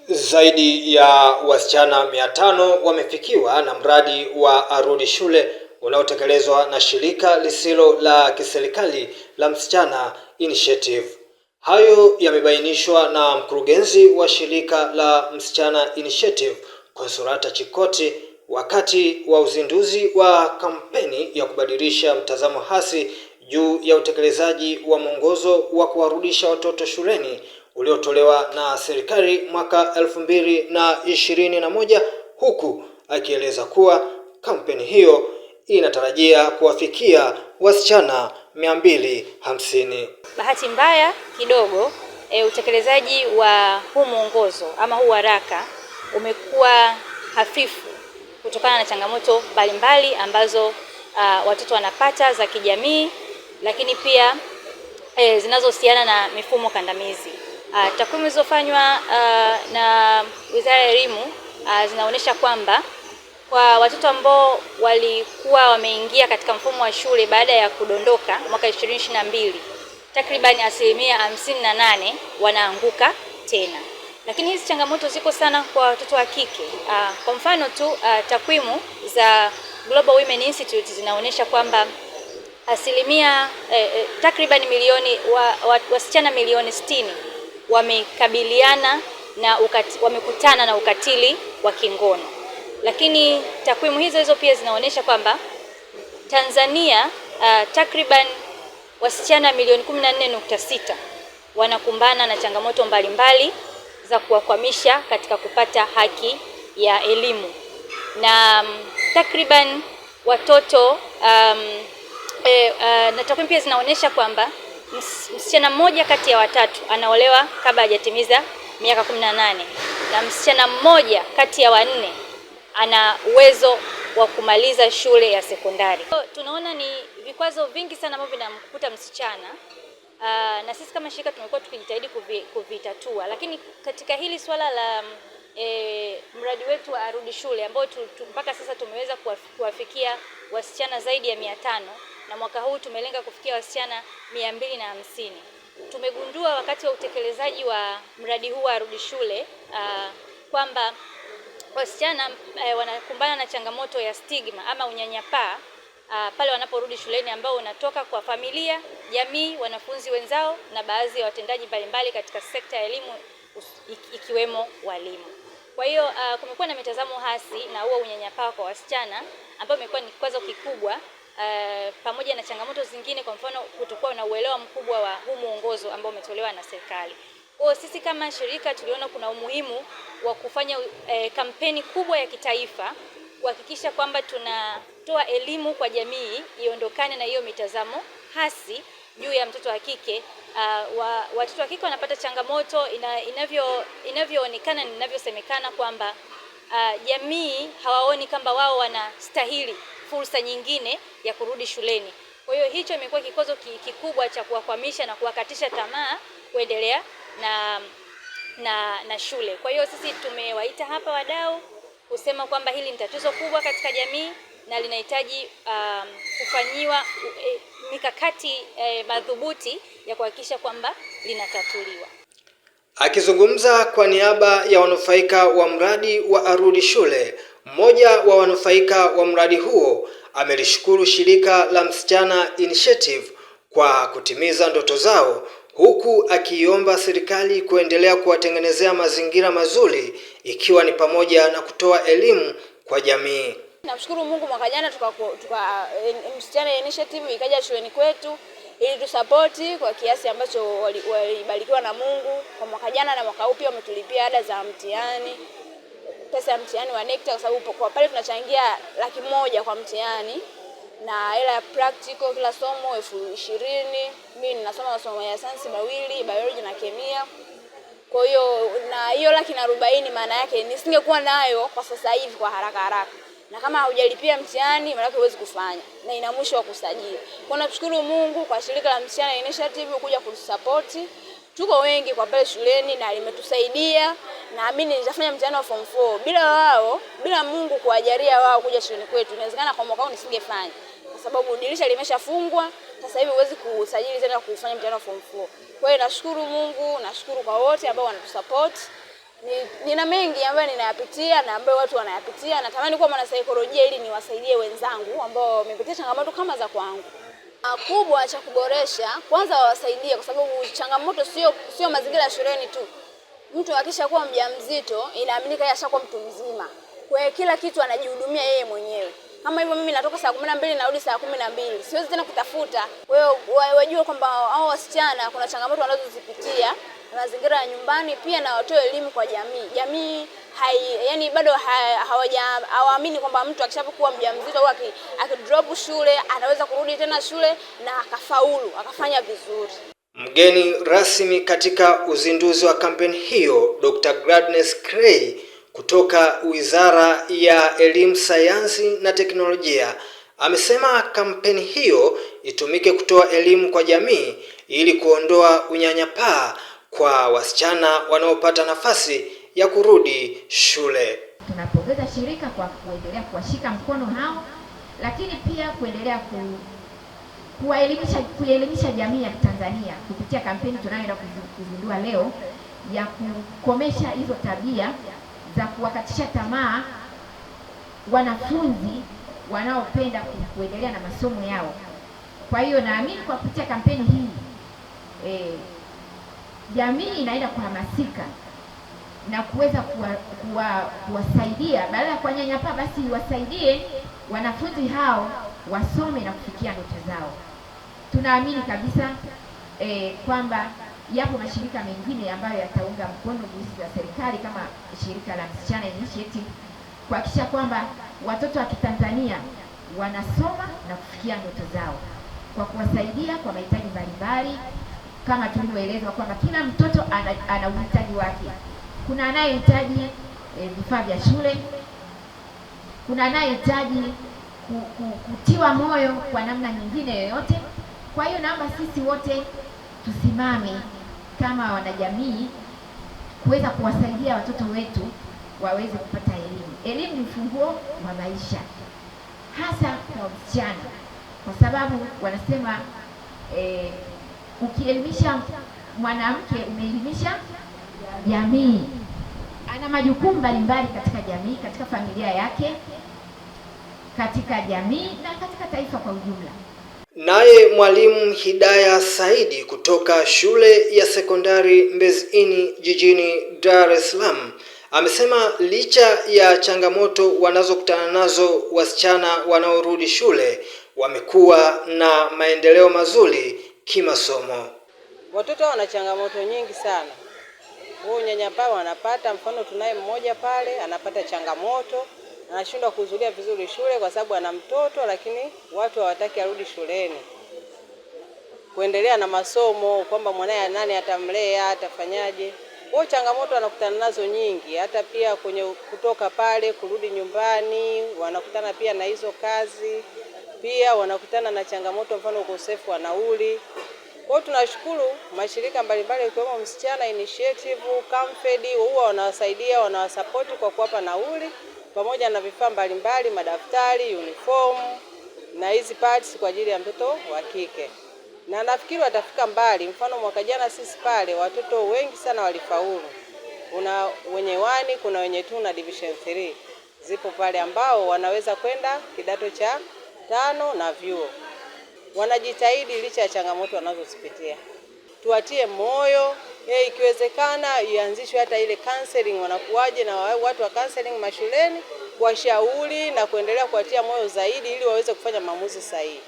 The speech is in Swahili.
Zaidi ya wasichana 500 wamefikiwa na mradi wa Arudi Shule unaotekelezwa na shirika lisilo la kiserikali la Msichana Initiative. Hayo yamebainishwa na mkurugenzi wa shirika la Msichana Initiative, Consolata Chikoti, wakati wa uzinduzi wa kampeni ya kubadilisha mtazamo hasi juu ya utekelezaji wa mwongozo wa kuwarudisha watoto shuleni uliotolewa na serikali mwaka 2021, huku akieleza kuwa kampeni hiyo inatarajia kuwafikia wasichana 250. Bahati mbaya kidogo utekelezaji wa huu mwongozo ama huu waraka umekuwa hafifu kutokana na changamoto mbalimbali ambazo watoto wanapata za kijamii, lakini pia zinazohusiana na mifumo kandamizi. Takwimu zilizofanywa na Wizara ya Elimu zinaonyesha kwamba kwa watoto ambao walikuwa wameingia katika mfumo wa shule baada ya kudondoka mwaka 2022, takriban 58% wanaanguka tena. Lakini hizi changamoto ziko sana kwa watoto wa kike. Kwa mfano tu, takwimu za Global Women Institute zinaonyesha kwamba takriban wasichana milioni 60 wamekutana na ukatili wa kingono. Lakini takwimu hizo pia zinaonyesha kwamba Tanzania takriban wasichana milioni 14.6 wanakumbana na changamoto mbalimbali za kuwakwamisha katika kupata haki ya elimu, na takriban watoto na takwimu pia zinaonyesha kwamba msichana mmoja kati ya 3 anaolewa kabla hajatimiza miaka 18, na msichana mmoja kati ya 4 ana uwezo wa kumaliza shule ya sekondari. Tunaona ni vikwazo vingi sana ambavyo vinamkuta msichana, na sisi kama shirika tumekuwa tukijitahidi kuvitatua, lakini katika hili swala la mradi wetu wa Arudi Shule ambao mpaka sasa tumeweza kuwafikia wasichana zaidi ya 500, na mwaka huu tumelenga kufikia wasichana 250. Tumegundua wakati wa utekelezaji wa mradi huu wa Arudi Shule kwamba wasichana wanakumbana na changamoto ya stigma ama unyanyapaa pale wanaporudi shuleni, ambao unatoka kwa familia, jamii, wanafunzi wenzao na baadhi ya watendaji mbalimbali katika sekta ya elimu ikiwemo walimu. Kwa hiyo kumekuwa na mitazamo hasi na huo unyanyapaa kwa wasichana ambao imekuwa ni kikwazo kikubwa, pamoja na changamoto zingine, kwa mfano kutokuwa na uelewa mkubwa wa huu mwongozo ambao umetolewa na serikali. Kwa sisi kama shirika tuliona kuna umuhimu wa kufanya kampeni kubwa ya kitaifa kuhakikisha kwamba tunatoa elimu kwa jamii iondokane na hiyo mitazamo hasi juu ya mtoto wa kike. Watoto wa kike wanapata changamoto inavyoonekana, inavyosemekana kwamba jamii hawaoni kwamba wao wanastahili fursa nyingine ya kurudi shuleni. Kwa hiyo hicho imekuwa kikwazo kikubwa cha kuwakwamisha na kuwakatisha tamaa kuendelea na shule. Kwa hiyo sisi tumewaita hapa wadau kusema kwamba hili ni tatizo kubwa katika jamii na linahitaji kufanyiwa mikakati madhubuti ya kuhakikisha kwamba linatatuliwa. Akizungumza kwa niaba ya wanufaika wa mradi wa Arudi Shule, mmoja wa wanufaika wa mradi huo amelishukuru shirika la Msichana Initiative kwa kutimiza ndoto zao, huku akiomba serikali kuendelea kuwatengenezea mazingira mazuri, ikiwa ni pamoja na kutoa elimu kwa jamii. Namshukuru Mungu, mwaka jana Msichana Initiative ikaja shuleni kwetu ili tusapoti kwa kiasi ambacho walibarikiwa na Mungu. Kwa mwaka jana na mwaka huu pia wametulipia ada za mtihani, pesa ya mtihani wa NECTA, kwa sababu kwa pale tunachangia 100,000 kwa mtihani, na hela ya practical kila somo 20,000. Mimi ninasoma masomo ya sayansi mawili, biology na kemia. Kwa hiyo na hiyo 140,000 maana yake nisingekuwa nayo kwa sasa hivi kwa haraka. Na kama hujalipia mtihani maana yake huwezi kufanya, na ina mwisho wa kusajili. Kwa nashukuru Mungu kwa shirika la Msichana Initiative kuja kutusupport. Tuko wengi kwa pale shuleni na limetusaidia. Naamini nitafanya mtihani wa form 4. Bila Mungu kuwajalia wao kuja shuleni kwetu, inawezekana kwa mwaka huu nisingefanya, kwa sababu dirisha limeshafungwa. Sasa hivi huwezi kusajili tena kufanya mtihani wa form 4. Kwa hiyo nashukuru Mungu, nashukuru kwa wote ambao wanatusupport. nina mengi ambayo ninayapitia na ambayo watu wanayapitia. Natamani kuwa mwanasaikolojia ili niwasaidie wenzangu ambao wamepitia changamoto kama za kwangu. Kubwa cha kuboresha, kwanza wawasaidie, kwa sababu changamoto sio mazingira ya shuleni tu. Mtu akishakuwa mjamzito inaaminika yeye ashakuwa mtu mzima. Kwa hiyo kila kitu anajihudumia yeye mwenyewe. Kama hivyo mimi natoka saa 12 narudi saa 12. Siwezi tena kutafuta. Kwa hiyo wajue kwamba hao wasichana kuna changamoto wanazozipitia na mazingira ya nyumbani, pia na watoe elimu kwa jamii. Jamii yani bado hawaamini kwamba mtu akishapokuwa mjamzito au akidrop shule anaweza kurudi tena shule na akafaulu, akafanya vizuri. Mgeni rasmi katika uzinduzi wa kampeni hiyo, Dr. Gladness Clay kutoka Wizara ya Elimu, Sayansi na Teknolojia amesema kampeni hiyo itumike kutoa elimu kwa jamii ili kuondoa unyanyapaa kwa wasichana wanaopata nafasi ya kurudi shule. Tunapongeza shirika kwa kuendelea kuwashika mkono hao, lakini pia kuendelea kuelimisha jamii ya Tanzania kupitia kampeni tunayoenda kuzindua leo ya kukomesha hizo tabia za kuwakatisha tamaa wanafunzi wanaopenda kuendelea na masomo yao. Kwa hiyo naamini kwa kupitia kampeni hii jamii inaenda kuhamasika na kuweza kuwasaidia, badala ya kuwanyanyapaa basi wasaidie wanafunzi hao wasome na kufikia ndoto zao. Tunaamini kabisa kwamba yapo mashirika mengine ambayo yataunga mkono juhudi za serikali kama shirika la Msichana Initiative kuhakikisha kwamba watoto wa Kitanzania wanasoma na kufikia ndoto zao kwa kuwasaidia kwa mahitaji mbalimbali, kama tulivyoelezwa kwamba kila mtoto ana uhitaji wake. Kuna anayehitaji vifaa vya shule, kuna anayehitaji kutiwa moyo kwa namna nyingine yoyote. Kwa hiyo naomba sisi wote tusimame kama wanajamii kuweza kuwasaidia watoto wetu waweze kupata elimu. Elimu ni ufunguo wa maisha, hasa kwa wasichana, kwa sababu wanasema ukielimisha mwanamke umeelimisha jamii. Ana majukumu mbalimbali katika jamii, katika familia yake, katika jamii na katika taifa kwa ujumla. Naye Mwalimu Hidaya Saidi kutoka shule ya sekondari Mbezini jijini Dar es Salaam amesema licha ya changamoto wanazokutana nazo wasichana wanaorudi shule, wamekuwa na maendeleo mazuri kimasomo. Watoto wana changamoto nyingi sana. Wao unyanyapaa wanapata, mfano tunaye mmoja pale anapata changamoto, anashindwa kuhudhuria vizuri shule kwa sababu ana mtoto, lakini watu hawataki arudi shuleni kuendelea na masomo, kwamba mwanae nani atamlea, atafanyaje. Wao changamoto wanakutana nazo nyingi, hata pia kwenye kutoka pale kurudi nyumbani wanakutana pia na hizo kazi. Pia wanakutana na changamoto mfano ukosefu wa nauli. Kwa hiyo tunashukuru mashirika mbalimbali ikiwemo Msichana Initiative, Camfed, huwa wanawasaidia, wanawasapoti kwa kuwapa nauli pamoja na vifaa mbalimbali, madaftari, uniform na hizi pads kwa ajili ya mtoto wa kike. Na nafikiri watafika mbali. Mfano mwaka jana sisi pale watoto wengi sana walifaulu. Kuna wenye 1, kuna wenye 2 na division 3. Zipo pale ambao wanaweza kwenda kidato cha 5 na vyuo. Wanajitahidi licha ya changamoto wanazozipitia. Tuwatie moyo, ikiwezekana ianzishwe hata ile counseling, wanakuaje na watu wa counseling mashuleni, kuwashauri na kuendelea kuwatia moyo zaidi ili waweze kufanya maamuzi sahihi.